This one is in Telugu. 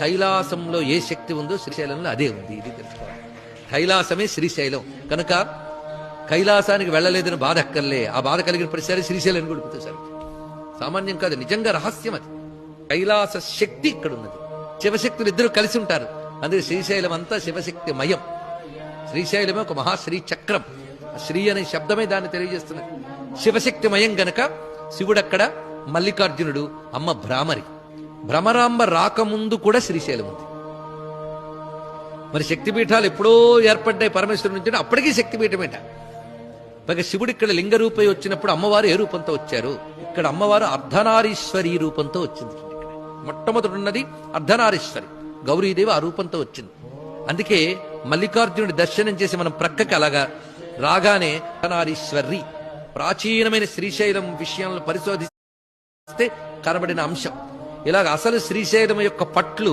కైలాసంలో ఏ శక్తి ఉందో శ్రీశైలంలో అదే ఉంది. ఇది తెలుసుకోవాలి. కైలాసమే శ్రీశైలం కనుక కైలాసానికి వెళ్ళలేదని బాధ అక్కర్లే. ఆ బాధ కలిగిన ప్రతిసారి శ్రీశైలం గుడిపుతారు. సామాన్యం కాదు, నిజంగా రహస్యం అది. కైలాస శక్తి ఇక్కడ ఉన్నది. శివశక్తులు ఇద్దరు కలిసి ఉంటారు. అందుకే శ్రీశైలం అంతా శివశక్తిమయం. శ్రీశైలమే ఒక మహాశ్రీ చక్రం. శ్రీ అనే శబ్దమే దాన్ని తెలియజేస్తున్నది. శివశక్తిమయం గనక శివుడక్కడ, మల్లికార్జునుడు, అమ్మ భ్రామరి. భ్రమరాంబ రాకముందు కూడా శ్రీశైలం ఉంది. మరి శక్తిపీఠాలు ఎప్పుడో ఏర్పడ్డాయి పరమేశ్వరుడు నుంచి, అప్పటికీ శక్తిపీఠమేట. పైగా శివుడు ఇక్కడ లింగరూపై వచ్చినప్పుడు అమ్మవారు ఏ రూపంతో వచ్చారు? ఇక్కడ అమ్మవారు అర్ధనారీశ్వరి రూపంతో వచ్చింది. మొట్టమొదటి ఉన్నది అర్ధనారీశ్వరి, గౌరీదేవి ఆ రూపంతో వచ్చింది. అందుకే మల్లికార్జునుడి దర్శనం చేసి మనం ప్రక్కకి అలాగా రాగానే అర్ధనారీశ్వరి, ప్రాచీనమైన శ్రీశైలం విషయంలో పరిశోధిస్తే కనబడిన అంశం. ఇలాగ అసలు శ్రీశైలం యొక్క పట్లు